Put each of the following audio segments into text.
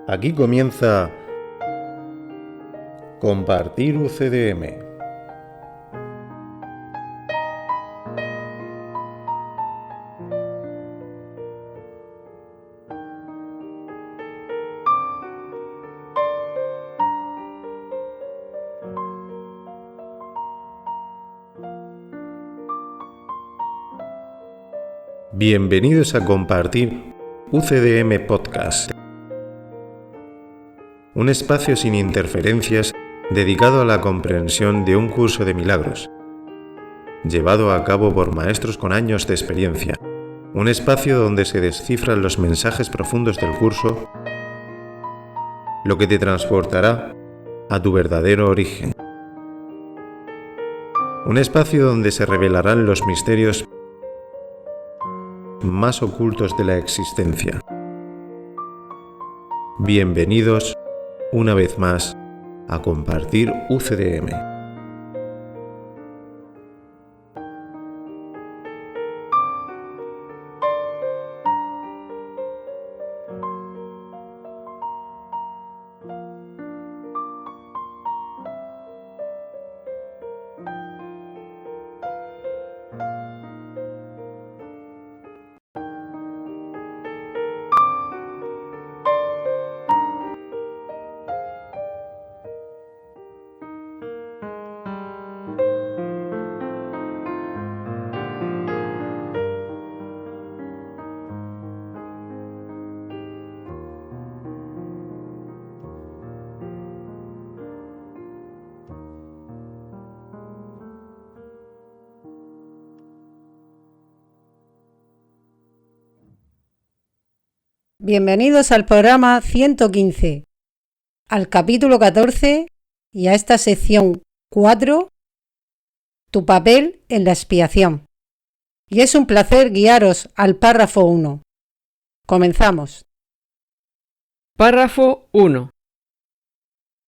Aquí comienza Compartir UCDM. Bienvenidos a Compartir UCDM Podcast, un espacio sin interferencias dedicado a la comprensión de un curso de milagros, llevado a cabo por maestros con años de experiencia, un espacio donde se descifran los mensajes profundos del curso, lo que te transportará a tu verdadero origen. Un espacio donde se revelarán los misterios más ocultos de la existencia. Bienvenidos una vez más a Compartir UCDM. Bienvenidos al programa 115, al capítulo 14 y a esta sección 4, tu papel en la expiación. Y es un placer guiaros al párrafo 1. Comenzamos. Párrafo 1.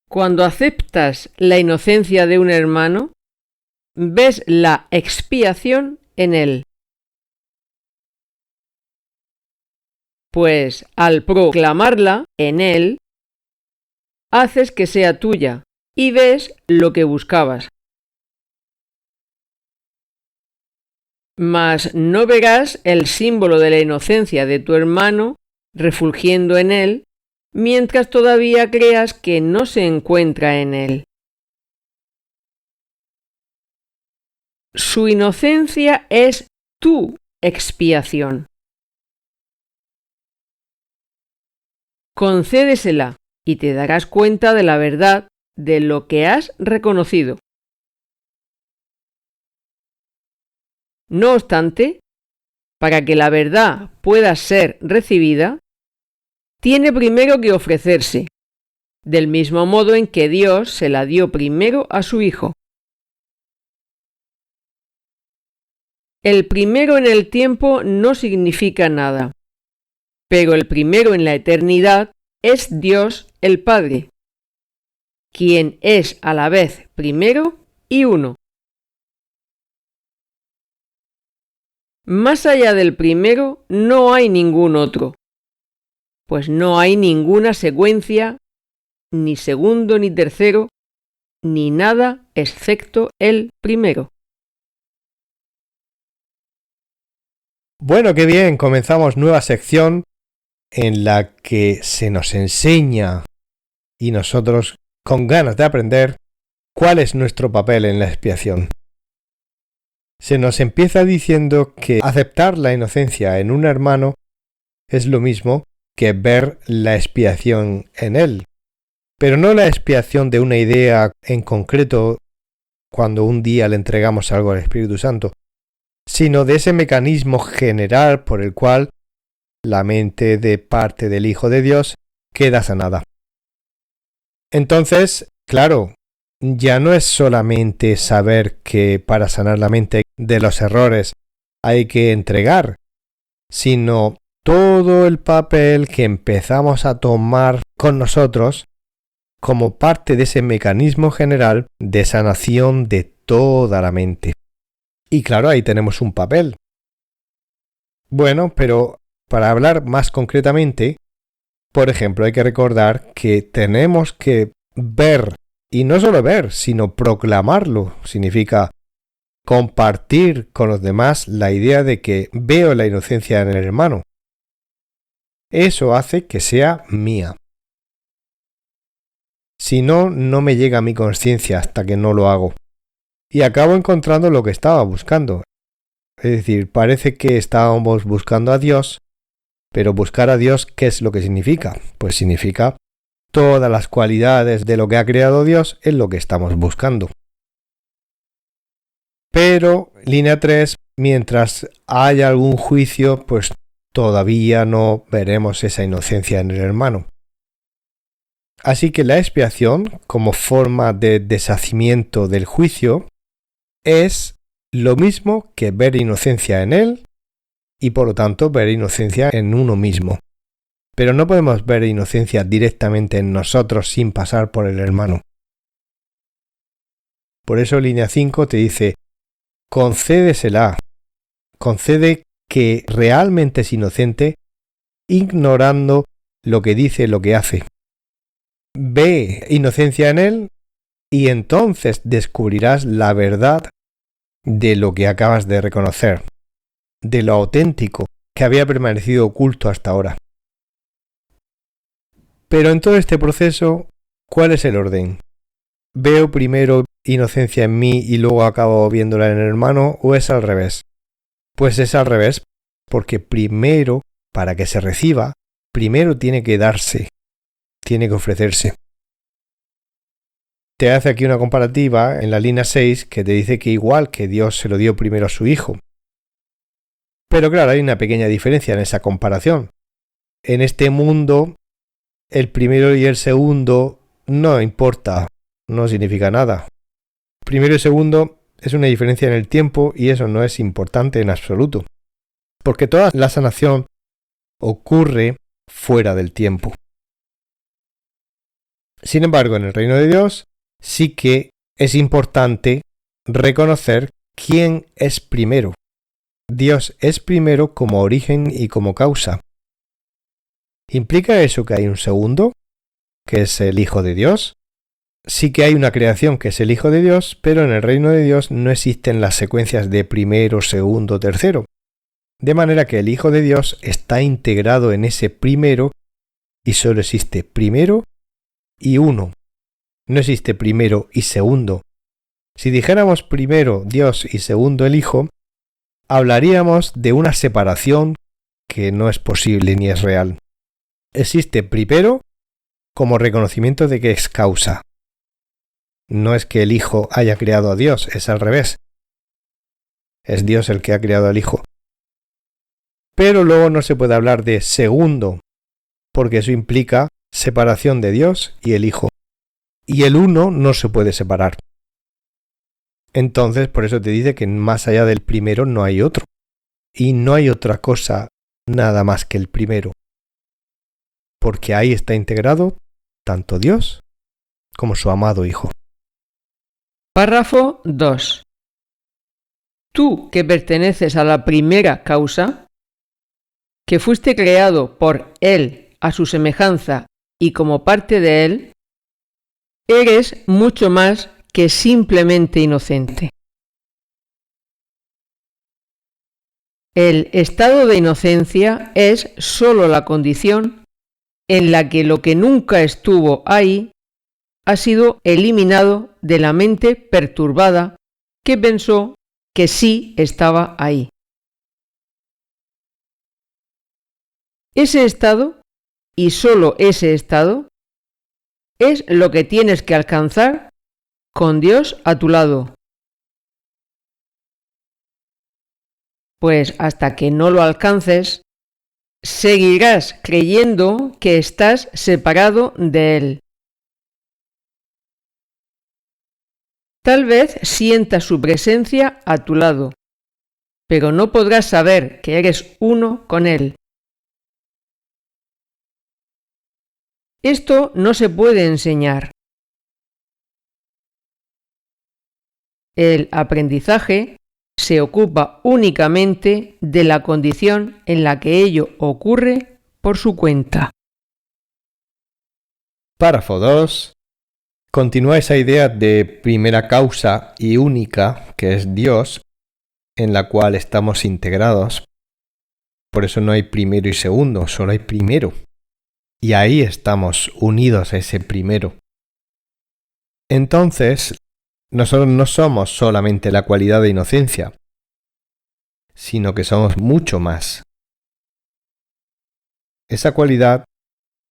Cuando aceptas la inocencia de un hermano, ves la expiación en él. Pues al proclamarla en él, haces que sea tuya y ves lo que buscabas. Mas no verás el símbolo de la inocencia de tu hermano refulgiendo en él, mientras todavía creas que no se encuentra en él. Su inocencia es tu expiación. Concédesela y te darás cuenta de la verdad de lo que has reconocido. No obstante, para que la verdad pueda ser recibida, tiene primero que ofrecerse, del mismo modo en que Dios se la dio primero a su Hijo. El primero en el tiempo no significa nada, pero el primero en la eternidad es Dios el Padre, quien es a la vez primero y uno. Más allá del primero no hay ningún otro, pues no hay ninguna secuencia, ni segundo ni tercero, ni nada excepto el primero. Bueno, qué bien, comenzamos nueva sección en la que se nos enseña, y nosotros con ganas de aprender, cuál es nuestro papel en la expiación. Se nos empieza diciendo que aceptar la inocencia en un hermano es lo mismo que ver la expiación en él, pero no la expiación de una idea en concreto cuando un día le entregamos algo al Espíritu Santo, sino de ese mecanismo general por el cual la mente de parte del Hijo de Dios queda sanada. Entonces, claro, ya no es solamente saber que para sanar la mente de los errores hay que entregar, sino todo el papel que empezamos a tomar con nosotros como parte de ese mecanismo general de sanación de toda la mente. Y claro, ahí tenemos un papel. Bueno, pero para hablar más concretamente, Por ejemplo, hay que recordar que tenemos que ver, y no solo ver, sino proclamarlo. Significa compartir con los demás la idea de que veo la inocencia en el hermano. Eso hace que sea mía. Si no, no me llega a mi conciencia hasta que no lo hago. Y acabo encontrando lo que estaba buscando. Es decir, parece que estábamos buscando a Dios, pero buscar a Dios, ¿qué es lo que significa? Pues significa todas las cualidades de lo que ha creado Dios es lo que estamos buscando. Pero, línea 3, mientras haya algún juicio, pues todavía no veremos esa inocencia en el hermano. Así que la expiación, como forma de deshacimiento del juicio, es lo mismo que ver inocencia en él y por lo tanto ver inocencia en uno mismo. Pero no podemos ver inocencia directamente en nosotros sin pasar por el hermano. Por eso línea 5 te dice, concédesela, concede que realmente es inocente, ignorando lo que dice, lo que hace. Ve inocencia en él y entonces descubrirás la verdad de lo que acabas de reconocer, de lo auténtico que había permanecido oculto hasta ahora. Pero en todo este proceso, ¿cuál es el orden? ¿Veo primero inocencia en mí y luego acabo viéndola en el hermano o es al revés? Pues es al revés, porque primero, para que se reciba, primero tiene que darse, tiene que ofrecerse. Te hace aquí una comparativa en la línea 6 que te dice que igual que Dios se lo dio primero a su Hijo. Pero claro, hay una pequeña diferencia en esa comparación. En este mundo, el primero y el segundo no importa, no significa nada. Primero y segundo es una diferencia en el tiempo y eso no es importante en absoluto. Porque toda la sanación ocurre fuera del tiempo. Sin embargo, en el reino de Dios sí que es importante reconocer quién es primero. Dios es primero como origen y como causa. ¿Implica eso que hay un segundo, que es el Hijo de Dios? Sí que hay una creación que es el Hijo de Dios, pero en el reino de Dios no existen las secuencias de primero, segundo, tercero. De manera que el Hijo de Dios está integrado en ese primero y solo existe primero y uno. No existe primero y segundo. Si dijéramos primero Dios y segundo el Hijo, hablaríamos de una separación que no es posible ni es real. Existe primero como reconocimiento de que es causa. No es que el Hijo haya creado a Dios, es al revés. Es Dios el que ha creado al Hijo. Pero luego no se puede hablar de segundo, porque eso implica separación de Dios y el Hijo. Y el uno no se puede separar. Entonces, por eso te dice que más allá del primero no hay otro. Y no hay otra cosa nada más que el primero. Porque ahí está integrado tanto Dios como su amado Hijo. Párrafo 2. Tú que perteneces a la primera causa, que fuiste creado por Él a su semejanza y como parte de Él, eres mucho más que simplemente inocente. El estado de inocencia es sólo la condición en la que lo que nunca estuvo ahí ha sido eliminado de la mente perturbada que pensó que sí estaba ahí. Ese estado, y sólo ese estado, es lo que tienes que alcanzar con Dios a tu lado. Pues hasta que no lo alcances, seguirás creyendo que estás separado de Él. Tal vez sientas su presencia a tu lado, pero no podrás saber que eres uno con Él. Esto no se puede enseñar. El aprendizaje se ocupa únicamente de la condición en la que ello ocurre por su cuenta. Párrafo 2. Continúa esa idea de primera causa y única, que es Dios, en la cual estamos integrados. Por eso no hay primero y segundo, solo hay primero. Y ahí estamos unidos a ese primero. Entonces, nosotros no somos solamente la cualidad de inocencia, sino que somos mucho más. Esa cualidad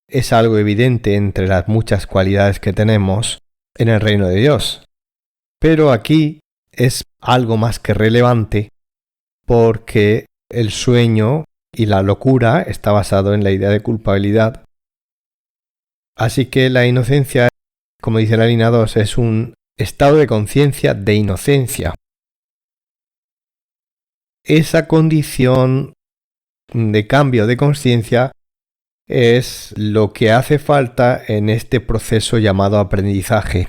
es algo evidente entre las muchas cualidades que tenemos en el reino de Dios. Pero aquí es algo más que relevante porque el sueño y la locura está basado en la idea de culpabilidad. Así que la inocencia, como dice la línea 2, es un estado de conciencia de inocencia. Esa condición de cambio de conciencia es lo que hace falta en este proceso llamado aprendizaje.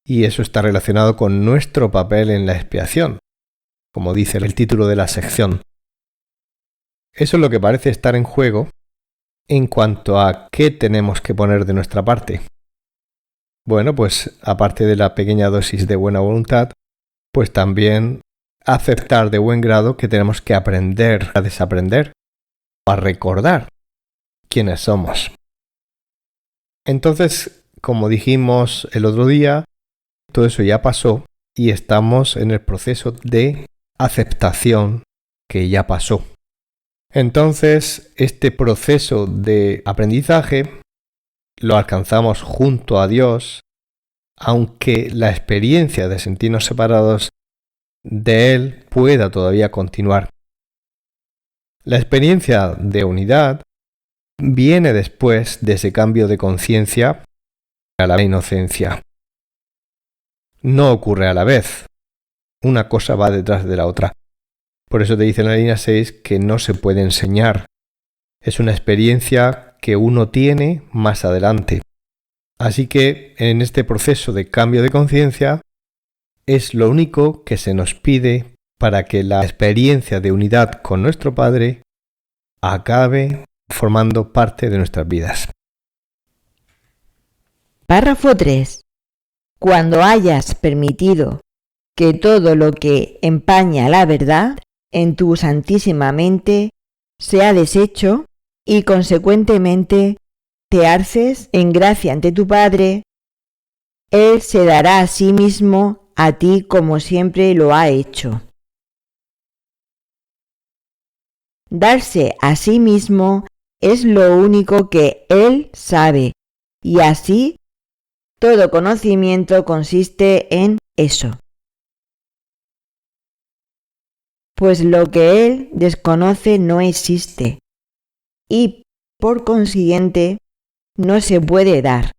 Y eso está relacionado con nuestro papel en la expiación, como dice el título de la sección. Eso es lo que parece estar en juego en cuanto a qué tenemos que poner de nuestra parte. Bueno, pues aparte de la pequeña dosis de buena voluntad, pues también aceptar de buen grado que tenemos que aprender a desaprender, a recordar quiénes somos. Entonces, como dijimos el otro día, todo eso ya pasó y estamos en el proceso de aceptación que ya pasó. Entonces, este proceso de aprendizaje lo alcanzamos junto a Dios, aunque la experiencia de sentirnos separados de Él pueda todavía continuar. La experiencia de unidad viene después de ese cambio de conciencia a la inocencia. No ocurre a la vez. Una cosa va detrás de la otra. Por eso te dice en la línea 6 que no se puede enseñar. Es una experiencia que uno tiene más adelante. Así que en este proceso de cambio de conciencia es lo único que se nos pide para que la experiencia de unidad con nuestro Padre acabe formando parte de nuestras vidas. Párrafo 3. Cuando hayas permitido que todo lo que empaña la verdad en tu santísima mente sea deshecho y consecuentemente te alces en gracia ante tu Padre, Él se dará a sí mismo a ti como siempre lo ha hecho. Darse a sí mismo es lo único que Él sabe, y así todo conocimiento consiste en eso. Pues lo que Él desconoce no existe, y por consiguiente no se puede dar.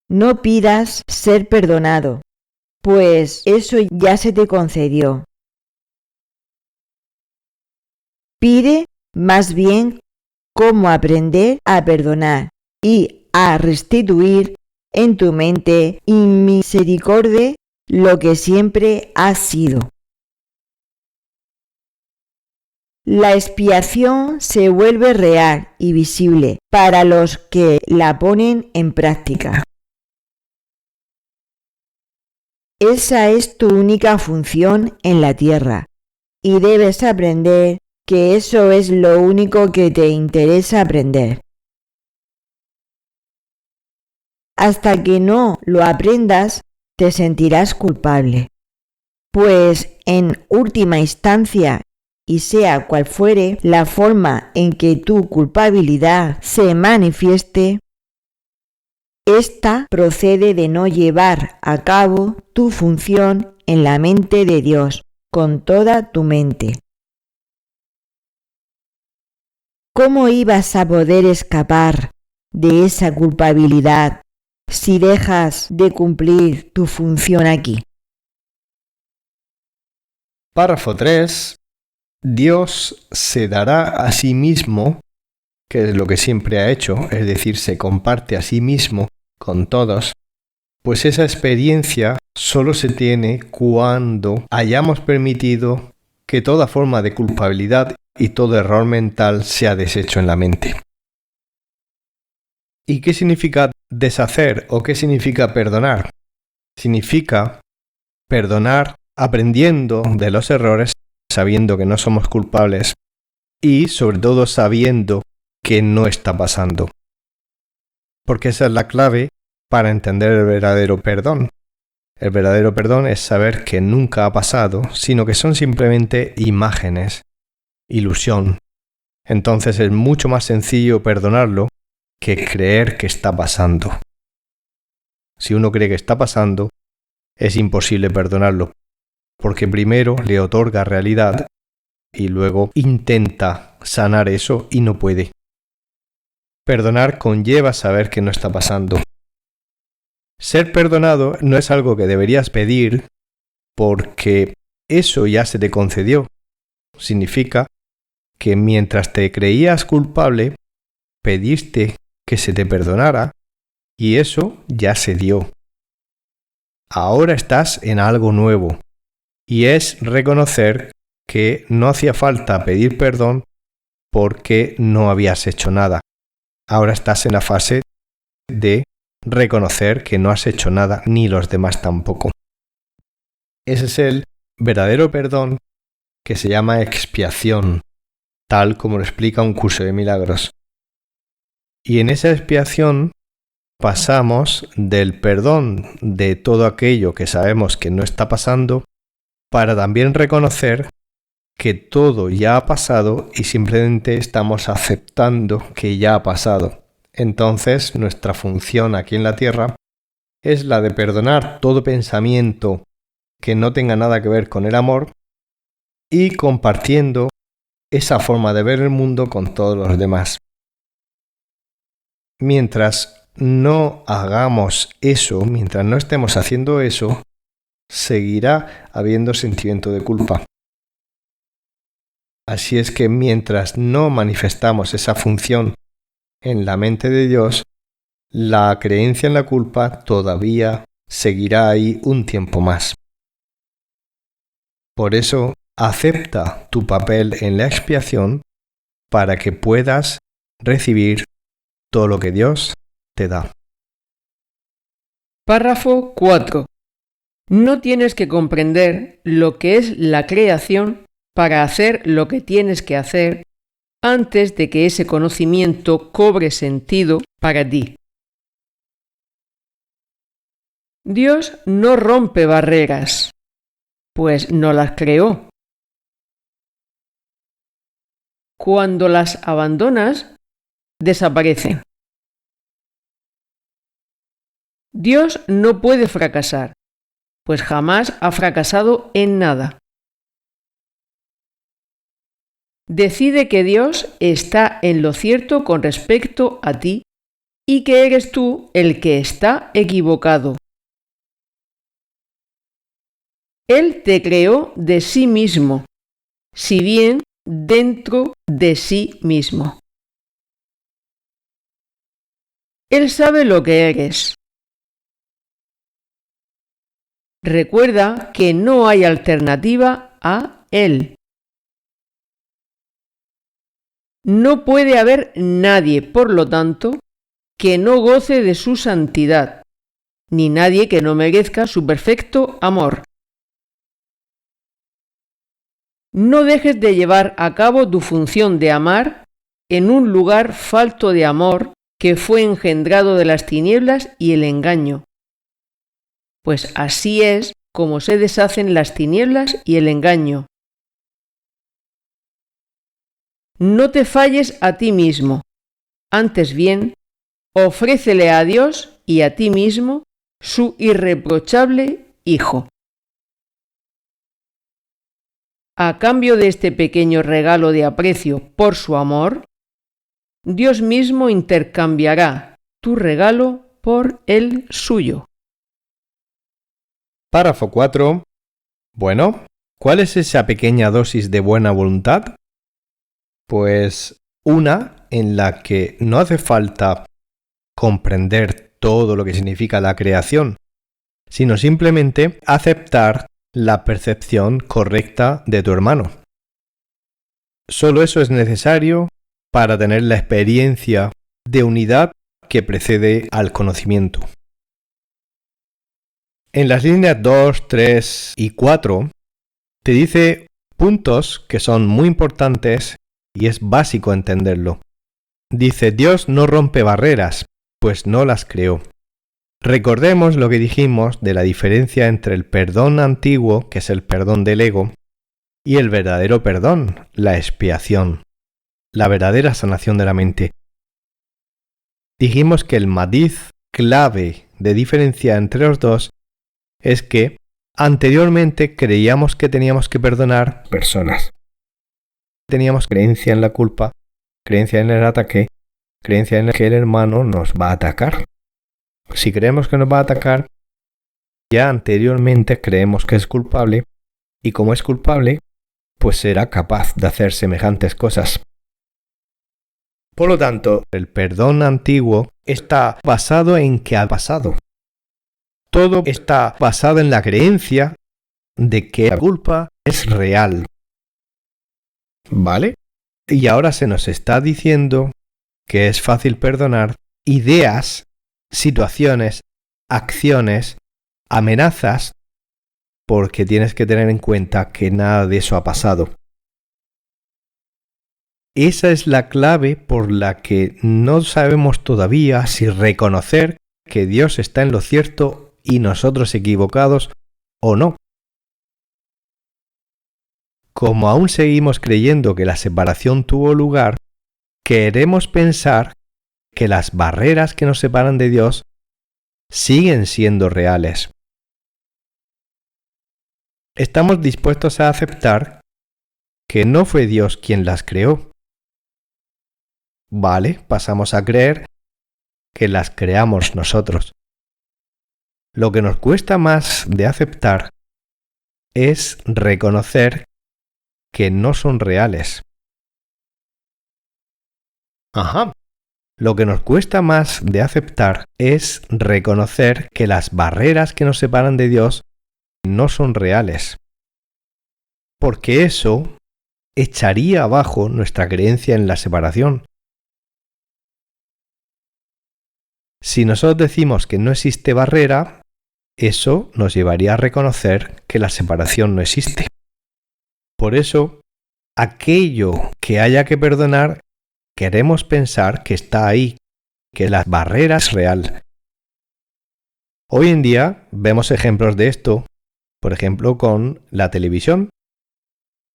No pidas ser perdonado, pues eso ya se te concedió. Pide más bien cómo aprender a perdonar y a restituir en tu mente y misericordia lo que siempre ha sido. La expiación se vuelve real y visible para los que la ponen en práctica. Esa es tu única función en la tierra y debes aprender que eso es lo único que te interesa aprender. Hasta que no lo aprendas, te sentirás culpable, pues en última instancia, y sea cual fuere la forma en que tu culpabilidad se manifieste, esta procede de no llevar a cabo tu función en la mente de Dios con toda tu mente. ¿Cómo ibas a poder escapar de esa culpabilidad si dejas de cumplir tu función aquí? Párrafo 3. Dios se dará a sí mismo, que es lo que siempre ha hecho, es decir, se comparte a sí mismo con todos, pues esa experiencia solo se tiene cuando hayamos permitido que toda forma de culpabilidad y todo error mental sea deshecho en la mente. ¿Y qué significa deshacer o qué significa perdonar? Significa perdonar aprendiendo de los errores, sabiendo que no somos culpables y sobre todo sabiendo que no está pasando. Porque esa es la clave para entender el verdadero perdón. El verdadero perdón es saber que nunca ha pasado, sino que son simplemente imágenes, ilusión. Entonces es mucho más sencillo perdonarlo que creer que está pasando. Si uno cree que está pasando, es imposible perdonarlo, porque primero le otorga realidad y luego intenta sanar eso y no puede. Perdonar conlleva saber que no está pasando. Ser perdonado no es algo que deberías pedir porque eso ya se te concedió. Significa que mientras te creías culpable, pediste que se te perdonara y eso ya se dio. Ahora estás en algo nuevo y es reconocer que no hacía falta pedir perdón porque no habías hecho nada. Ahora estás en la fase de reconocer que no has hecho nada ni los demás tampoco. Ese es el verdadero perdón que se llama expiación, tal como lo explica un curso de milagros. Y en esa expiación pasamos del perdón de todo aquello que sabemos que no está pasando para también reconocer que todo ya ha pasado y simplemente estamos aceptando que ya ha pasado. Entonces, nuestra función aquí en la Tierra es la de perdonar todo pensamiento que no tenga nada que ver con el amor y compartiendo esa forma de ver el mundo con todos los demás. Mientras no hagamos eso, mientras no estemos haciendo eso, seguirá habiendo sentimiento de culpa. Así es que mientras no manifestamos esa función en la mente de Dios, la creencia en la culpa todavía seguirá ahí un tiempo más. Por eso, acepta tu papel en la expiación para que puedas recibir todo lo que Dios te da. Párrafo 4. No tienes que comprender lo que es la creación para hacer lo que tienes que hacer antes de que ese conocimiento cobre sentido para ti. Dios no rompe barreras, pues no las creó. Cuando las abandonas, desaparecen. Dios no puede fracasar, pues jamás ha fracasado en nada. Decide que Dios está en lo cierto con respecto a ti y que eres tú el que está equivocado. Él te creó de sí mismo, si bien dentro de sí mismo. Él sabe lo que eres. Recuerda que no hay alternativa a Él. No puede haber nadie, por lo tanto, que no goce de su santidad, ni nadie que no merezca su perfecto amor. No dejes de llevar a cabo tu función de amar en un lugar falto de amor que fue engendrado de las tinieblas y el engaño. Pues así es como se deshacen las tinieblas y el engaño. No te falles a ti mismo, antes bien, ofrécele a Dios y a ti mismo su irreprochable Hijo. A cambio de este pequeño regalo de aprecio por su amor, Dios mismo intercambiará tu regalo por el suyo. Párrafo 4. Bueno, ¿cuál es esa pequeña dosis de buena voluntad? Pues una en la que no hace falta comprender todo lo que significa la creación, sino simplemente aceptar la percepción correcta de tu hermano. Solo eso es necesario para tener la experiencia de unidad que precede al conocimiento. En las líneas 2, 3 y 4 te dice puntos que son muy importantes y es básico entenderlo. Dice, Dios no rompe barreras, pues no las creó. Recordemos lo que dijimos de la diferencia entre el perdón antiguo, que es el perdón del ego, y el verdadero perdón, la expiación, la verdadera sanación de la mente. Dijimos que el matiz clave de diferencia entre los dos es que anteriormente creíamos que teníamos que perdonar personas. Teníamos creencia en la culpa, creencia en el ataque, creencia en que el hermano nos va a atacar. Si creemos que nos va a atacar, ya anteriormente creemos que es culpable, y como es culpable, pues será capaz de hacer semejantes cosas. Por lo tanto, el perdón antiguo está basado en que ha pasado. Todo está basado en la creencia de que la culpa es real. ¿Vale? Y ahora se nos está diciendo que es fácil perdonar ideas, situaciones, acciones, amenazas, porque tienes que tener en cuenta que nada de eso ha pasado. Esa es la clave por la que no sabemos todavía si reconocer que Dios está en lo cierto y nosotros equivocados o no. Como aún seguimos creyendo que la separación tuvo lugar, queremos pensar que las barreras que nos separan de Dios siguen siendo reales. Estamos dispuestos a aceptar que no fue Dios quien las creó. Vale, pasamos a creer que las creamos nosotros. Lo que nos cuesta más de aceptar es reconocer que no son reales. Lo que nos cuesta más de aceptar es reconocer que las barreras que nos separan de Dios no son reales. Porque eso echaría abajo nuestra creencia en la separación. Si nosotros decimos que no existe barrera, eso nos llevaría a reconocer que la separación no existe. Por eso, aquello que haya que perdonar, queremos pensar que está ahí, que la barrera es real. Hoy en día vemos ejemplos de esto, por ejemplo con la televisión.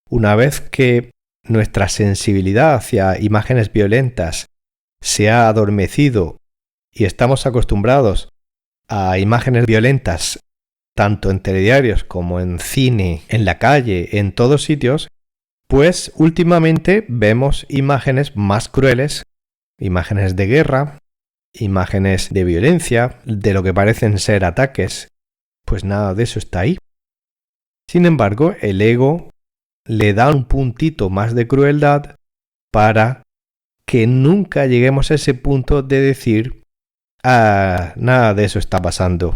Una vez que nuestra sensibilidad hacia imágenes violentas se ha adormecido y estamos acostumbrados a imágenes violentas tanto en telediarios como en cine, en la calle, en todos sitios, pues últimamente vemos imágenes más crueles, imágenes de guerra, imágenes de violencia, de lo que parecen ser ataques. Pues nada de eso está ahí. Sin embargo, el ego le da un puntito más de crueldad para que nunca lleguemos a ese punto de decir, nada de eso está pasando.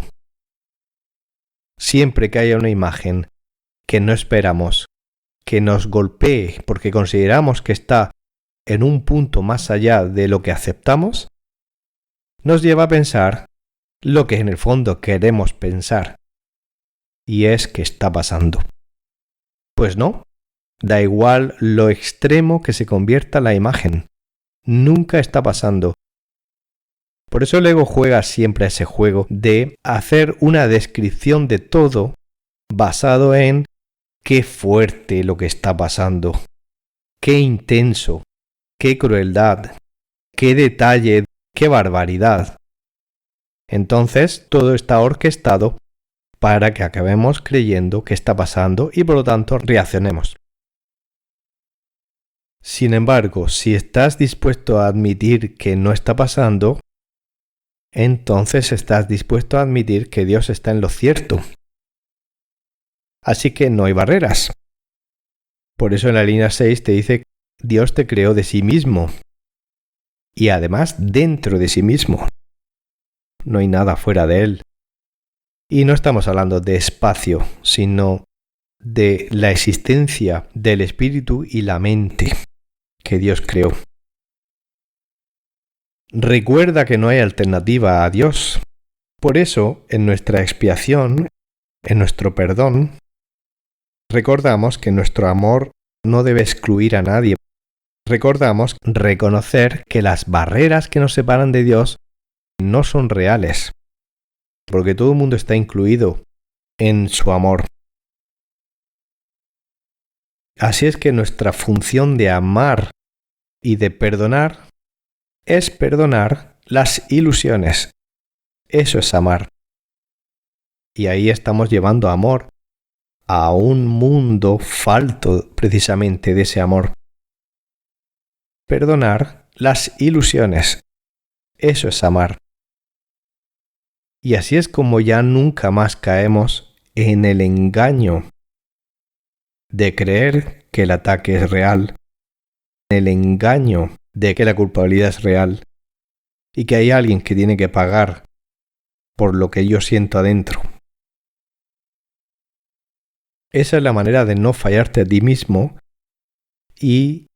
Siempre que haya una imagen que no esperamos, que nos golpee porque consideramos que está en un punto más allá de lo que aceptamos, nos lleva a pensar lo que en el fondo queremos pensar, y es que está pasando. Pues no, da igual lo extremo que se convierta la imagen, nunca está pasando. Por eso el ego juega siempre ese juego de hacer una descripción de todo basado en qué fuerte lo que está pasando, qué intenso, qué crueldad, qué detalle, qué barbaridad. Entonces todo está orquestado para que acabemos creyendo que está pasando y por lo tanto reaccionemos. Sin embargo, si estás dispuesto a admitir que no está pasando, entonces estás dispuesto a admitir que Dios está en lo cierto. Así que no hay barreras. Por eso en la línea 6 te dice, Dios te creó de sí mismo. Y además dentro de sí mismo. No hay nada fuera de él. Y no estamos hablando de espacio, sino de la existencia del espíritu y la mente que Dios creó. Recuerda que no hay alternativa a Dios. Por eso, en nuestra expiación, en nuestro perdón, recordamos que nuestro amor no debe excluir a nadie. Recordamos reconocer que las barreras que nos separan de Dios no son reales, porque todo el mundo está incluido en su amor. Así es que nuestra función de amar y de perdonar es perdonar las ilusiones. Eso es amar. Y ahí estamos llevando amor a un mundo falto precisamente de ese amor. Perdonar las ilusiones. Eso es amar. Y así es como ya nunca más caemos en el engaño de creer que el ataque es real, en el engaño de que la culpabilidad es real y que hay alguien que tiene que pagar por lo que yo siento adentro. Esa es la manera de no fallarte a ti mismo y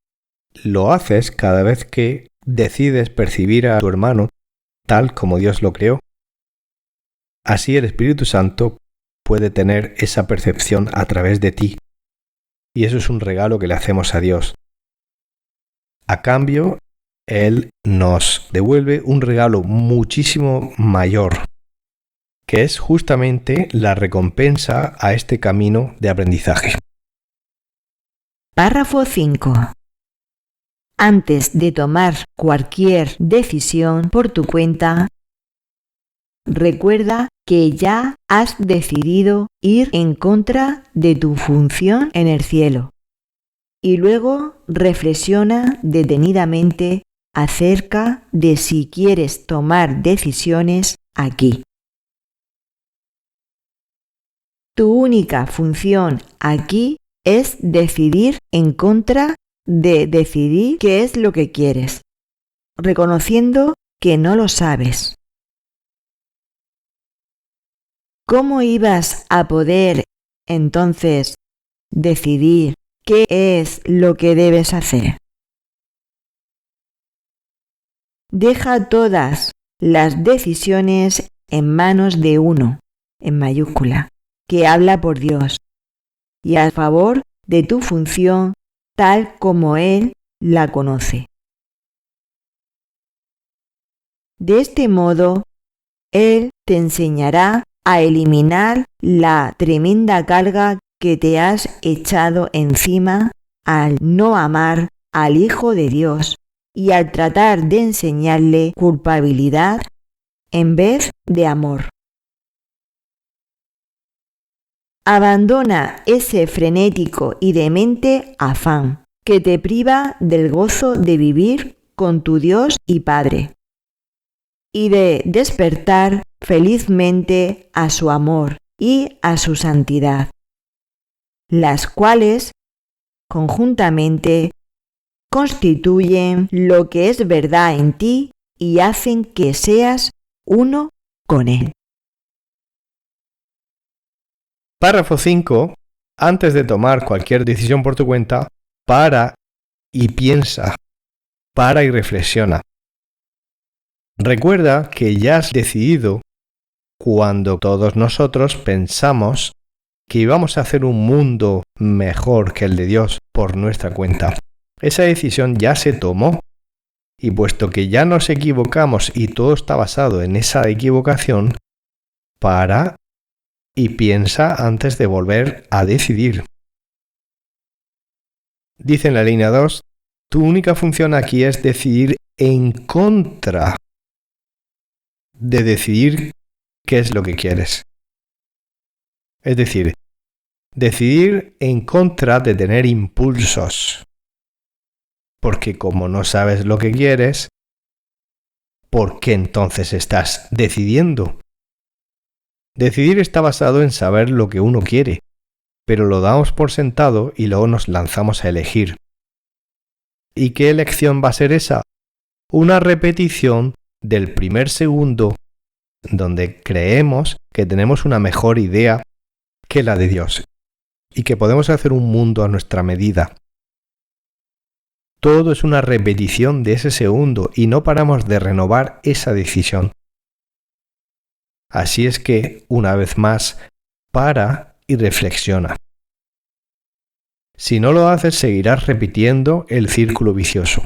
lo haces cada vez que decides percibir a tu hermano tal como Dios lo creó. Así el Espíritu Santo puede tener esa percepción a través de ti. Y eso es un regalo que le hacemos a Dios. A cambio, Él nos devuelve un regalo muchísimo mayor, que es justamente la recompensa a este camino de aprendizaje. Párrafo 5. Antes de tomar cualquier decisión por tu cuenta, recuerda que ya has decidido ir en contra de tu función en el cielo. Y luego reflexiona detenidamente acerca de si quieres tomar decisiones aquí. Tu única función aquí es decidir en contra de decidir qué es lo que quieres, reconociendo que no lo sabes. ¿Cómo ibas a poder entonces decidir qué es lo que debes hacer? Deja todas las decisiones en manos de uno, en mayúscula, que habla por Dios, y a favor de tu función tal como Él la conoce. De este modo, Él te enseñará a eliminar la tremenda carga que te has echado encima al no amar al Hijo de Dios y al tratar de enseñarle culpabilidad en vez de amor. Abandona ese frenético y demente afán que te priva del gozo de vivir con tu Dios y Padre y de despertar felizmente a su amor y a su santidad, las cuales conjuntamente constituyen lo que es verdad en ti y hacen que seas uno con Él. Párrafo 5. Antes de tomar cualquier decisión por tu cuenta, para y piensa, para y reflexiona. Recuerda que ya has decidido cuando todos nosotros pensamos que íbamos a hacer un mundo mejor que el de Dios por nuestra cuenta. Esa decisión ya se tomó y puesto que ya nos equivocamos y todo está basado en esa equivocación, para y piensa antes de volver a decidir. Dice en la línea 2, tu única función aquí es decidir en contra de decidir qué es lo que quieres. Es decir, decidir en contra de tener impulsos. Porque como no sabes lo que quieres, ¿por qué entonces estás decidiendo? Decidir está basado en saber lo que uno quiere, pero lo damos por sentado y luego nos lanzamos a elegir. ¿Y qué elección va a ser esa? Una repetición del primer segundo donde creemos que tenemos una mejor idea que la de Dios y que podemos hacer un mundo a nuestra medida. Todo es una repetición de ese segundo y no paramos de renovar esa decisión. Así es que, una vez más, para y reflexiona. Si no lo haces, seguirás repitiendo el círculo vicioso.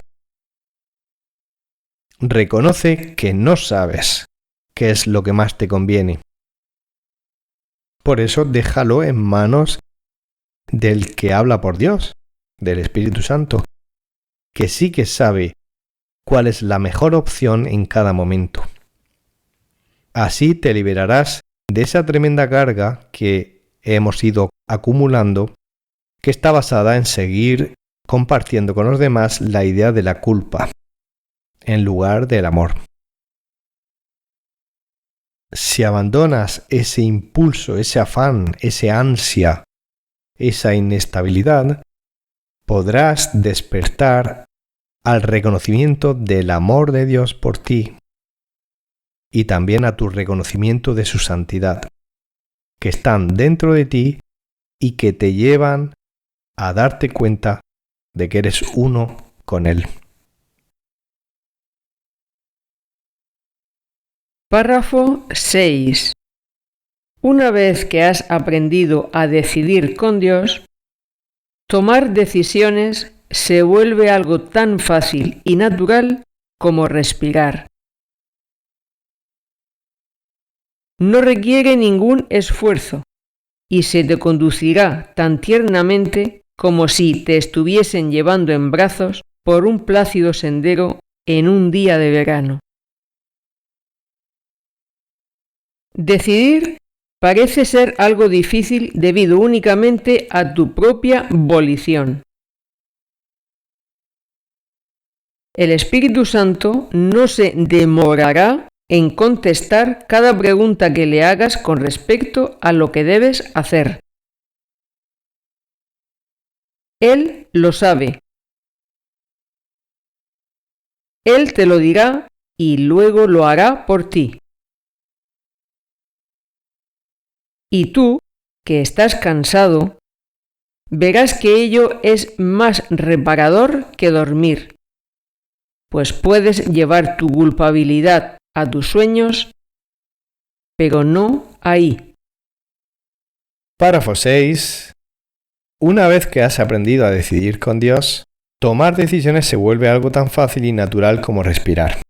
Reconoce que no sabes qué es lo que más te conviene. Por eso déjalo en manos del que habla por Dios, del Espíritu Santo, que sí que sabe cuál es la mejor opción en cada momento. Así te liberarás de esa tremenda carga que hemos ido acumulando, que está basada en seguir compartiendo con los demás la idea de la culpa, en lugar del amor. Si abandonas ese impulso, ese afán, ese ansia, esa inestabilidad, podrás despertar al reconocimiento del amor de Dios por ti y también a tu reconocimiento de su santidad, que están dentro de ti y que te llevan a darte cuenta de que eres uno con Él. Párrafo 6. Una vez que has aprendido a decidir con Dios, tomar decisiones se vuelve algo tan fácil y natural como respirar. No requiere ningún esfuerzo y se te conducirá tan tiernamente como si te estuviesen llevando en brazos por un plácido sendero en un día de verano. Decidir parece ser algo difícil debido únicamente a tu propia volición. El Espíritu Santo no se demorará en contestar cada pregunta que le hagas con respecto a lo que debes hacer. Él lo sabe. Él te lo dirá y luego lo hará por ti. Y tú, que estás cansado, verás que ello es más reparador que dormir, pues puedes llevar tu culpabilidad a tus sueños, pero no ahí. Párrafo 6. Una vez que has aprendido a decidir con Dios, tomar decisiones se vuelve algo tan fácil y natural como respirar.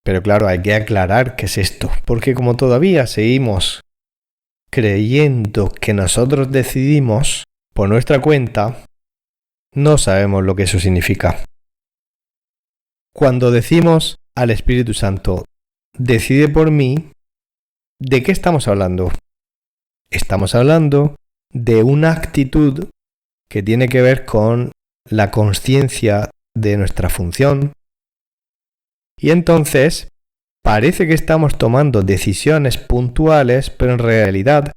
Pero claro, hay que aclarar qué es esto, porque como todavía seguimos creyendo que nosotros decidimos por nuestra cuenta, no sabemos lo que eso significa. Cuando decimos al Espíritu Santo, decide por mí, ¿de qué estamos hablando? Estamos hablando de una actitud que tiene que ver con la consciencia de nuestra función. Y entonces parece que estamos tomando decisiones puntuales, pero en realidad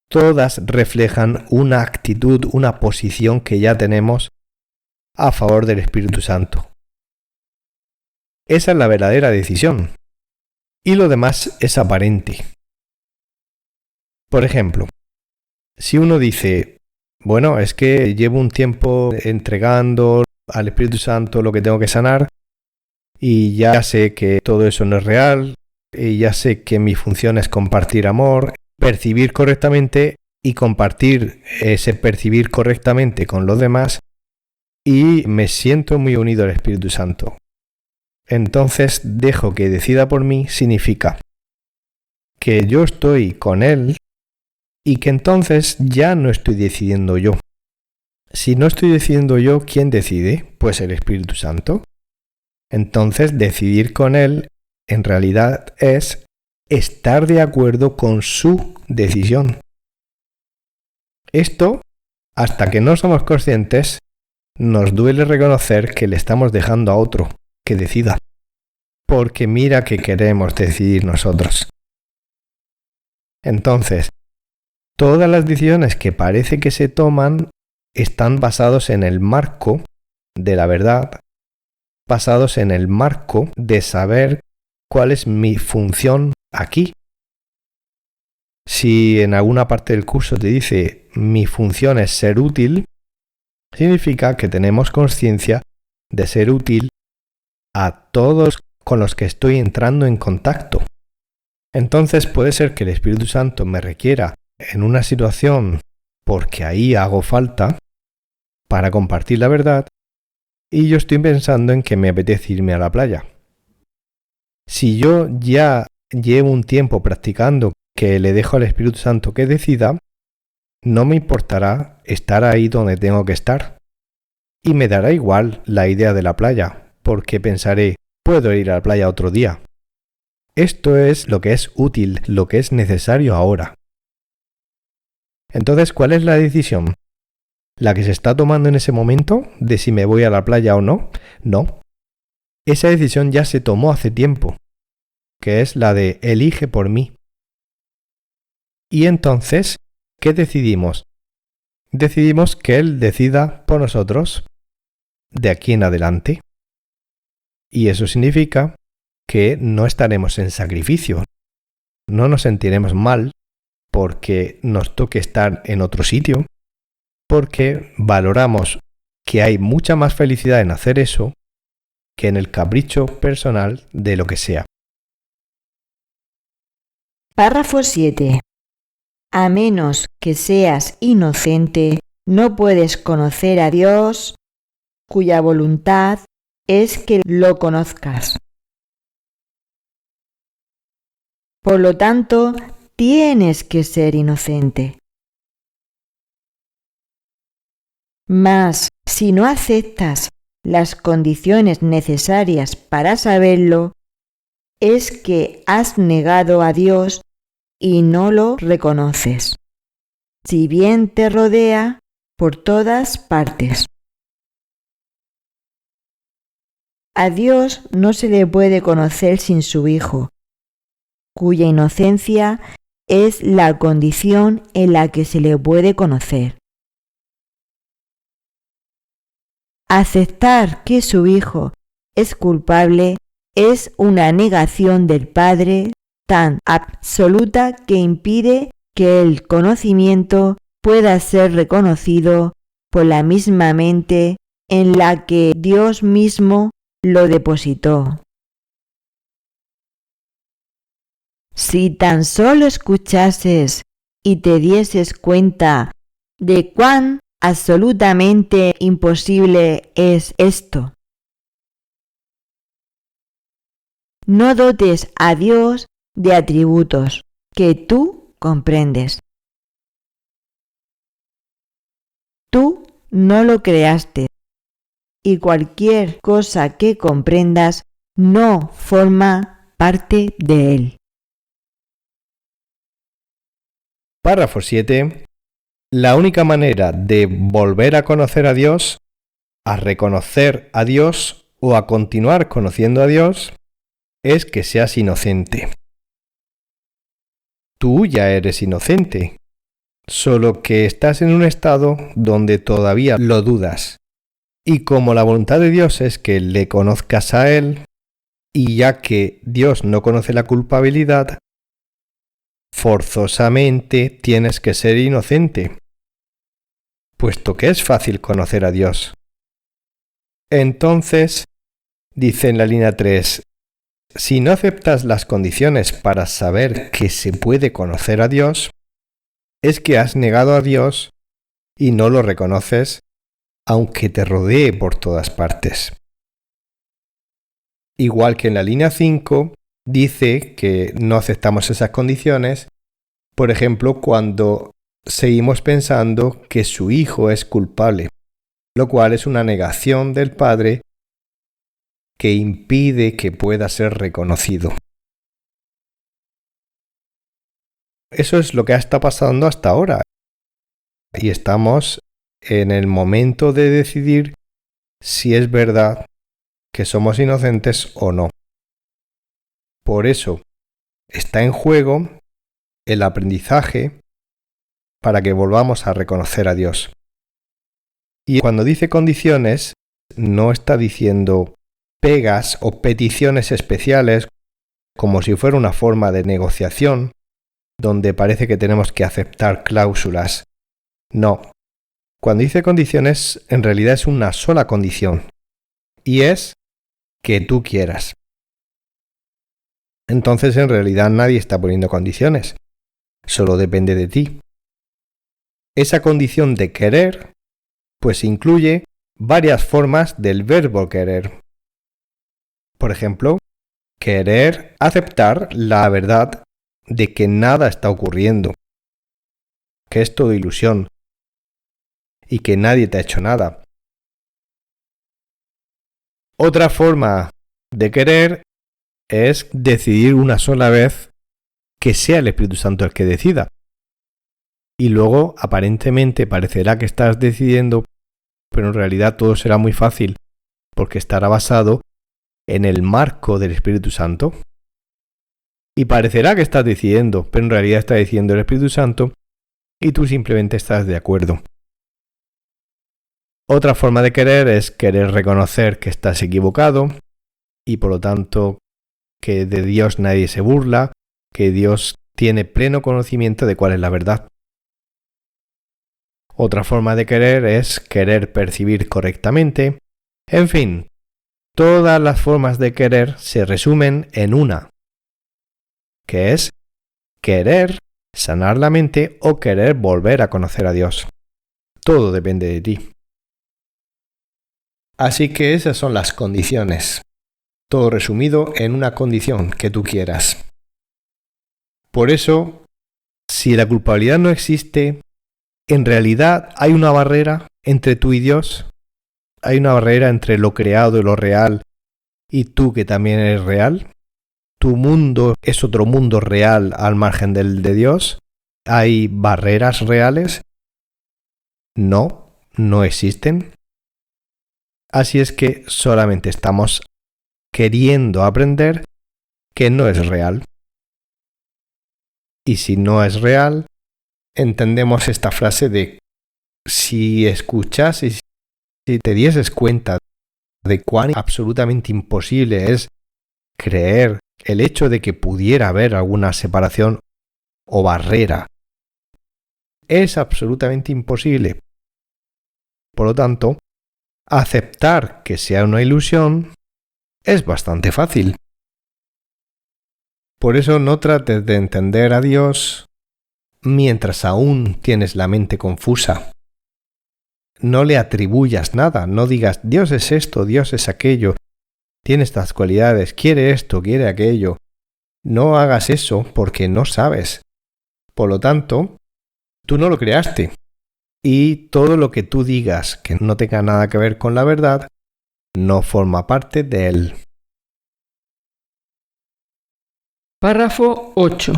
todas reflejan una actitud, una posición que ya tenemos a favor del Espíritu Santo. Esa es la verdadera decisión. Y lo demás es aparente. Por ejemplo, si uno dice, bueno, es que llevo un tiempo entregando al Espíritu Santo lo que tengo que sanar y ya sé que todo eso no es real, y ya sé que mi función es compartir amor, percibir correctamente y compartir ese percibir correctamente con los demás, y me siento muy unido al Espíritu Santo. Entonces dejo que decida por mí significa que yo estoy con Él y que entonces ya no estoy decidiendo yo. Si no estoy decidiendo yo, ¿quién decide? Pues el Espíritu Santo. Entonces decidir con Él en realidad es estar de acuerdo con su decisión. Esto, hasta que no somos conscientes, nos duele reconocer que le estamos dejando a otro que decida. Porque mira que queremos decidir nosotros. Entonces, todas las decisiones que parece que se toman están basados en el marco de la verdad, basados en el marco de saber cuál es mi función aquí. Si en alguna parte del curso te dice mi función es ser útil, significa que tenemos conciencia de ser útil a todos con los que estoy entrando en contacto. Entonces puede ser que el Espíritu Santo me requiera en una situación porque ahí hago falta para compartir la verdad y yo estoy pensando en que me apetece irme a la playa. Si yo ya llevo un tiempo practicando que le dejo al Espíritu Santo que decida, no me importará estar ahí donde tengo que estar. Y me dará igual la idea de la playa, porque pensaré, puedo ir a la playa otro día. Esto es lo que es útil, lo que es necesario ahora. Entonces, ¿cuál es la decisión? ¿La que se está tomando en ese momento de si me voy a la playa o no? No. Esa decisión ya se tomó hace tiempo, que es la de elige por mí. Y entonces, ¿qué decidimos? Decidimos que Él decida por nosotros de aquí en adelante. Y eso significa que no estaremos en sacrificio. No nos sentiremos mal porque nos toque estar en otro sitio, porque valoramos que hay mucha más felicidad en hacer eso que en el capricho personal de lo que sea. Párrafo 7. A menos que seas inocente, no puedes conocer a Dios, cuya voluntad es que lo conozcas. Por lo tanto, tienes que ser inocente. Mas, si no aceptas las condiciones necesarias para saberlo, es que has negado a Dios y no lo reconoces, si bien te rodea por todas partes. A Dios no se le puede conocer sin su Hijo, cuya inocencia es la condición en la que se le puede conocer. Aceptar que su Hijo es culpable es una negación del Padre tan absoluta que impide que el conocimiento pueda ser reconocido por la misma mente en la que Dios mismo lo depositó. Si tan solo escuchases y te dieses cuenta de cuán absolutamente imposible es esto. No dotes a Dios de atributos que tú comprendes. Tú no lo creaste y cualquier cosa que comprendas no forma parte de él. Párrafo 7. La única manera de volver a conocer a Dios, a reconocer a Dios o a continuar conociendo a Dios es que seas inocente. Tú ya eres inocente, solo que estás en un estado donde todavía lo dudas. Y como la voluntad de Dios es que le conozcas a Él, y ya que Dios no conoce la culpabilidad, forzosamente tienes que ser inocente, puesto que es fácil conocer a Dios. Entonces, dice en la línea 3, si no aceptas las condiciones para saber que se puede conocer a Dios, es que has negado a Dios y no lo reconoces, aunque te rodee por todas partes. Igual que en la línea 5, dice que no aceptamos esas condiciones, por ejemplo, cuando seguimos pensando que su hijo es culpable, lo cual es una negación del Padre que impide que pueda ser reconocido. Eso es lo que está pasando hasta ahora. Y estamos en el momento de decidir si es verdad que somos inocentes o no. Por eso está en juego el aprendizaje para que volvamos a reconocer a Dios. Y cuando dice condiciones, no está diciendo pegas o peticiones especiales como si fuera una forma de negociación donde parece que tenemos que aceptar cláusulas. No. Cuando dice condiciones, en realidad es una sola condición, y es que tú quieras. Entonces en realidad nadie está poniendo condiciones, solo depende de ti. Esa condición de querer pues incluye varias formas del verbo querer. Por ejemplo, querer aceptar la verdad de que nada está ocurriendo, que es todo ilusión y que nadie te ha hecho nada. Otra forma de querer es decidir una sola vez que sea el Espíritu Santo el que decida. Y luego aparentemente parecerá que estás decidiendo, pero en realidad todo será muy fácil, porque estará basado en el marco del Espíritu Santo. Y parecerá que estás decidiendo, pero en realidad está diciendo el Espíritu Santo y tú simplemente estás de acuerdo. Otra forma de querer es querer reconocer que estás equivocado y por lo tanto que de Dios nadie se burla, que Dios tiene pleno conocimiento de cuál es la verdad. Otra forma de querer es querer percibir correctamente. En fin, todas las formas de querer se resumen en una, que es querer sanar la mente o querer volver a conocer a Dios. Todo depende de ti. Así que esas son las condiciones. Todo resumido en una condición que tú quieras. Por eso, si la culpabilidad no existe, en realidad hay una barrera entre tú y Dios. Hay una barrera entre lo creado y lo real y tú que también eres real. Tu mundo es otro mundo real al margen del de Dios. ¿Hay barreras reales? No, no existen. Así es que solamente estamos queriendo aprender que no es real. Y si no es real, entendemos esta frase de si escuchas y si te dieses cuenta de cuán absolutamente imposible es creer el hecho de que pudiera haber alguna separación o barrera. Es absolutamente imposible. Por lo tanto, aceptar que sea una ilusión es bastante fácil. Por eso no trates de entender a Dios mientras aún tienes la mente confusa. No le atribuyas nada, no digas Dios es esto, Dios es aquello, tiene estas cualidades, quiere esto, quiere aquello. No hagas eso porque no sabes. Por lo tanto, tú no lo creaste. Y todo lo que tú digas que no tenga nada que ver con la verdad, no forma parte de él. Párrafo 8.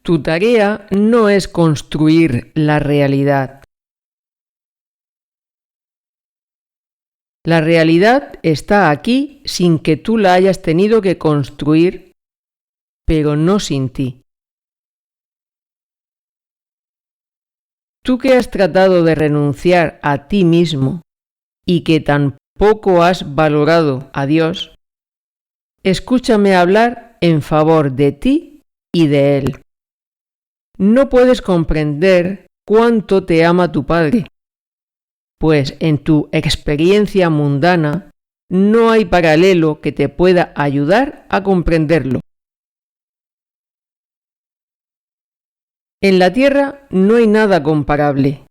Tu tarea no es construir la realidad. La realidad está aquí sin que tú la hayas tenido que construir, pero no sin ti. Tú que has tratado de renunciar a ti mismo y que tampoco has valorado a Dios, escúchame hablar en favor de ti y de Él. No puedes comprender cuánto te ama tu Padre, pues en tu experiencia mundana no hay paralelo que te pueda ayudar a comprenderlo. En la tierra no hay nada comparable,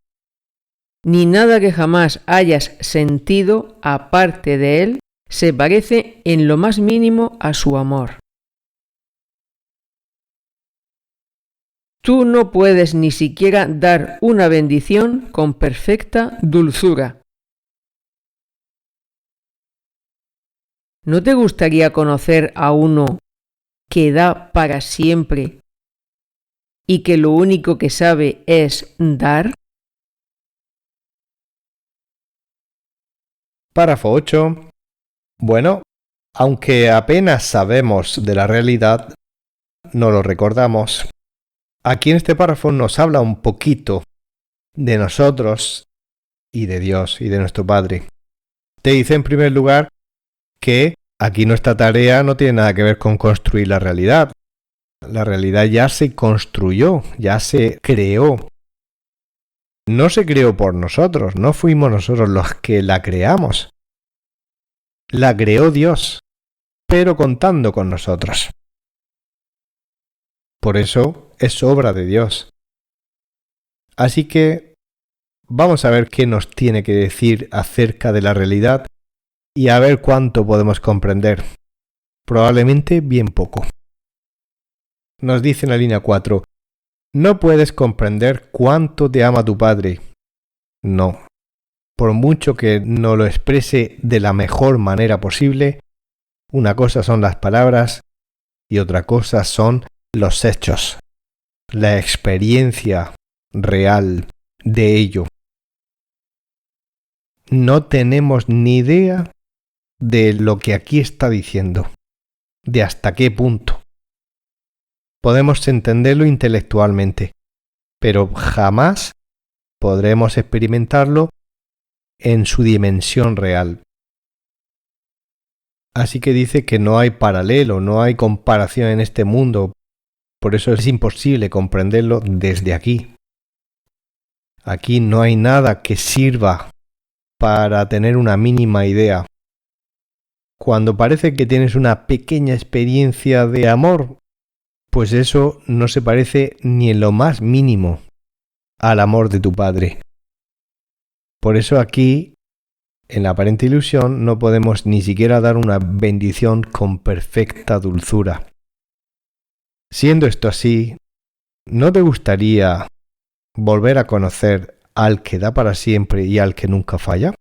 ni nada que jamás hayas sentido aparte de Él se parece en lo más mínimo a su amor. Tú no puedes ni siquiera dar una bendición con perfecta dulzura. ¿No te gustaría conocer a uno que da para siempre y que lo único que sabe es dar? Párrafo 8. Bueno, aunque apenas sabemos de la realidad, no lo recordamos. Aquí en este párrafo nos habla un poquito de nosotros y de Dios y de nuestro Padre. Te dice en primer lugar que aquí nuestra tarea no tiene nada que ver con construir la realidad. La realidad ya se construyó, ya se creó. No se creó por nosotros, no fuimos nosotros los que la creamos. la creó Dios, pero contando con nosotros. Por eso es obra de Dios. Así que vamos a ver qué nos tiene que decir acerca de la realidad y a ver cuánto podemos comprender. Probablemente bien poco. Nos dice en la línea 4, no puedes comprender cuánto te ama tu Padre. No. Por mucho que no lo exprese de la mejor manera posible, una cosa son las palabras y otra cosa son los hechos, la experiencia real de ello. No tenemos ni idea de lo que aquí está diciendo, de hasta qué punto. Podemos entenderlo intelectualmente, pero jamás podremos experimentarlo en su dimensión real. Así que dice que no hay paralelo, no hay comparación en este mundo, por eso es imposible comprenderlo desde aquí. Aquí no hay nada que sirva para tener una mínima idea. Cuando parece que tienes una pequeña experiencia de amor, pues eso no se parece ni en lo más mínimo al amor de tu Padre. Por eso aquí, en la aparente ilusión, no podemos ni siquiera dar una bendición con perfecta dulzura. Siendo esto así, ¿no te gustaría volver a conocer al que da para siempre y al que nunca falla?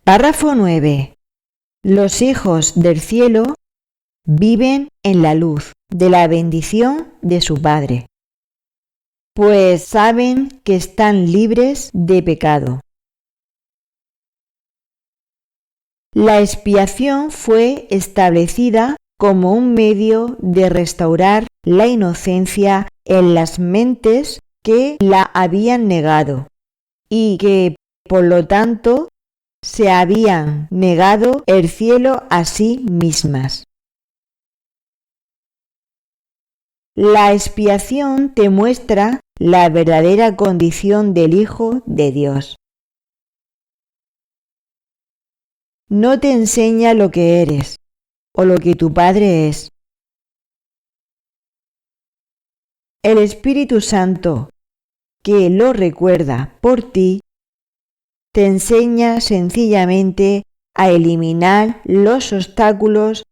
Párrafo 9. Los hijos del cielo viven en la luz de la bendición de su Padre, pues saben que están libres de pecado. La expiación fue establecida como un medio de restaurar la inocencia en las mentes que la habían negado y que, por lo tanto, se habían negado el cielo a sí mismas. La expiación te muestra la verdadera condición del Hijo de Dios. No te enseña lo que eres o lo que tu Padre es. El Espíritu Santo, que lo recuerda por ti, te enseña sencillamente a eliminar los obstáculos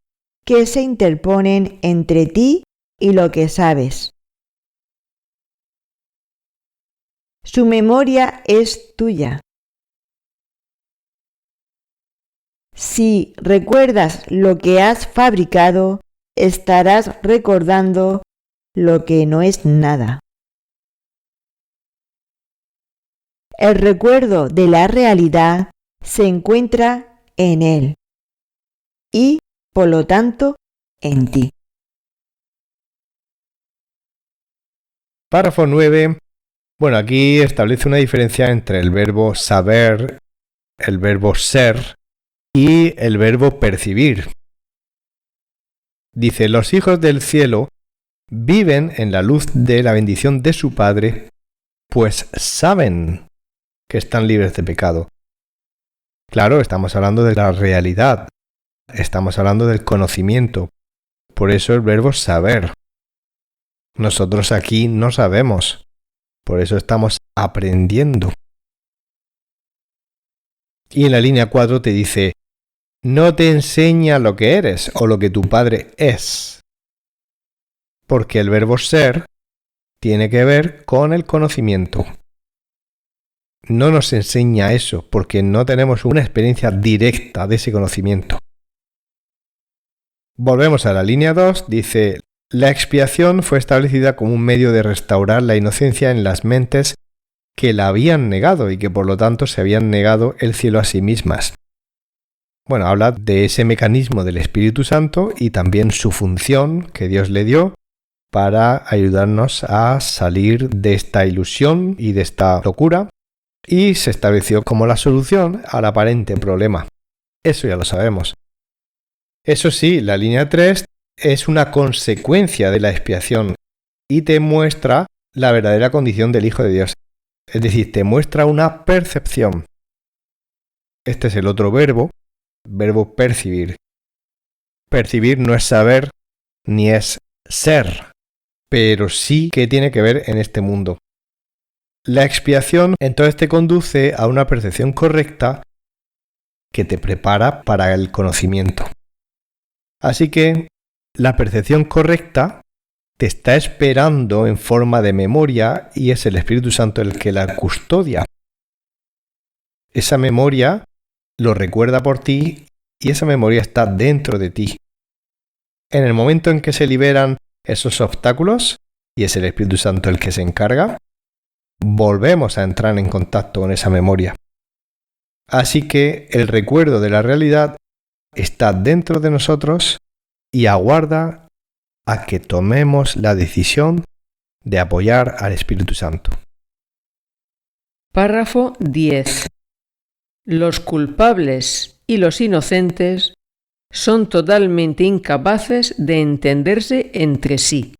que se interponen entre ti y lo que sabes. Su memoria es tuya. Si recuerdas lo que has fabricado, estarás recordando lo que no es nada. El recuerdo de la realidad se encuentra en él y, por lo tanto, en ti. Párrafo 9. Bueno, aquí establece una diferencia entre el verbo saber, el verbo ser y el verbo percibir. Dice, los hijos del cielo viven en la luz de la bendición de su Padre, pues saben que están libres de pecado. Claro, estamos hablando de la realidad, estamos hablando del conocimiento, por eso el verbo saber. Nosotros aquí no sabemos, por eso estamos aprendiendo. Y en la línea 4 te dice, no te enseña lo que eres o lo que tu Padre es, porque el verbo ser tiene que ver con el conocimiento. No nos enseña eso porque no tenemos una experiencia directa de ese conocimiento. Volvemos a la línea 2, dice, la expiación fue establecida como un medio de restaurar la inocencia en las mentes que la habían negado y que por lo tanto se habían negado el cielo a sí mismas. Bueno, habla de ese mecanismo del Espíritu Santo y también su función que Dios le dio para ayudarnos a salir de esta ilusión y de esta locura, y se estableció como la solución al aparente problema. Eso ya lo sabemos. Eso sí, la línea 3 es una consecuencia de la expiación y te muestra la verdadera condición del Hijo de Dios. Es decir, te muestra una percepción. Este es el otro verbo verbo percibir. Percibir no es saber ni es ser, pero sí que tiene que ver en este mundo. La expiación entonces te conduce a una percepción correcta que te prepara para el conocimiento. Así que la percepción correcta te está esperando en forma de memoria y es el Espíritu Santo el que la custodia. Esa memoria lo recuerda por ti y esa memoria está dentro de ti. En el momento en que se liberan esos obstáculos, y es el Espíritu Santo el que se encarga, volvemos a entrar en contacto con esa memoria. Así que el recuerdo de la realidad está dentro de nosotros y aguarda a que tomemos la decisión de apoyar al Espíritu Santo. Párrafo 10. Los culpables y los inocentes son totalmente incapaces de entenderse entre sí.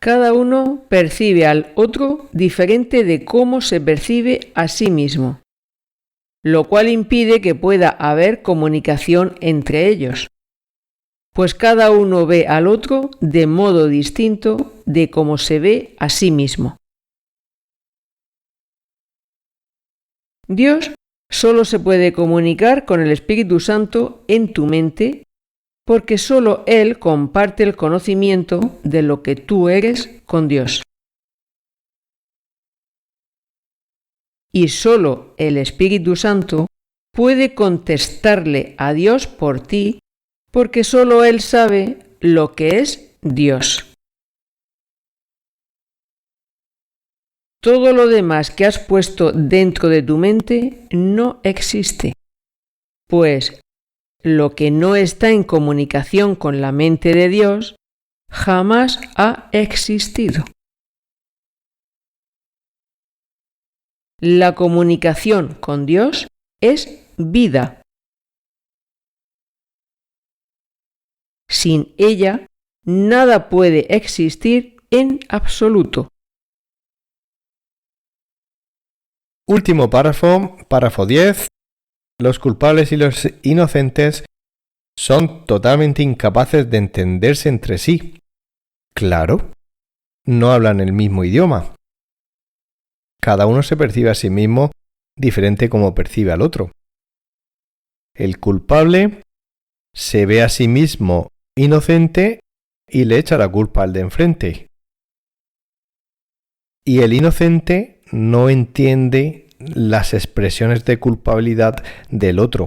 Cada uno percibe al otro diferente de cómo se percibe a sí mismo, lo cual impide que pueda haber comunicación entre ellos, pues cada uno ve al otro de modo distinto de cómo se ve a sí mismo. Dios solo se puede comunicar con el Espíritu Santo en tu mente porque solo Él comparte el conocimiento de lo que tú eres con Dios. Y solo el Espíritu Santo puede contestarle a Dios por ti porque solo Él sabe lo que es Dios. Todo lo demás que has puesto dentro de tu mente no existe, pues lo que no está en comunicación con la mente de Dios jamás ha existido. La comunicación con Dios es vida. Sin ella, nada puede existir en absoluto. Último párrafo, párrafo 10. Los culpables y los inocentes son totalmente incapaces de entenderse entre sí. Claro, no hablan el mismo idioma. Cada uno se percibe a sí mismo diferente como percibe al otro. El culpable se ve a sí mismo inocente y le echa la culpa al de enfrente. Y el inocente no entiende las expresiones de culpabilidad del otro.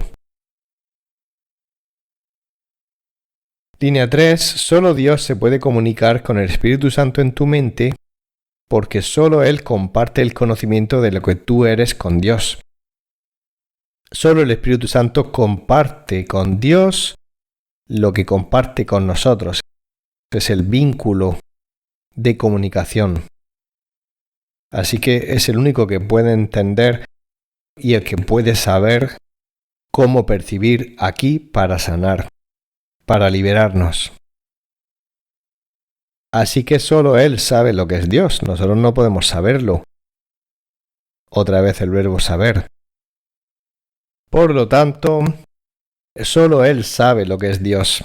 Línea 3. Solo Dios se puede comunicar con el Espíritu Santo en tu mente porque solo Él comparte el conocimiento de lo que tú eres con Dios. Solo el Espíritu Santo comparte con Dios lo que comparte con nosotros. Es el vínculo de comunicación. Así que es el único que puede entender y el que puede saber cómo percibir aquí para sanar, para liberarnos. Así que solo Él sabe lo que es Dios, nosotros no podemos saberlo. Otra vez el verbo saber. Por lo tanto, solo Él sabe lo que es Dios.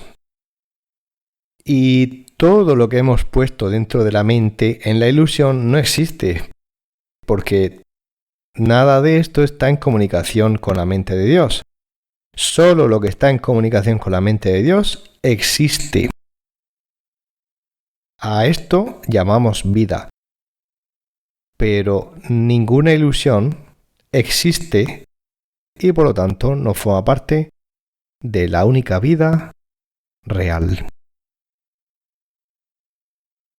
Y todo lo que hemos puesto dentro de la mente en la ilusión no existe, porque nada de esto está en comunicación con la mente de Dios. Solo lo que está en comunicación con la mente de Dios existe. A esto llamamos vida. Pero ninguna ilusión existe y por lo tanto no forma parte de la única vida real.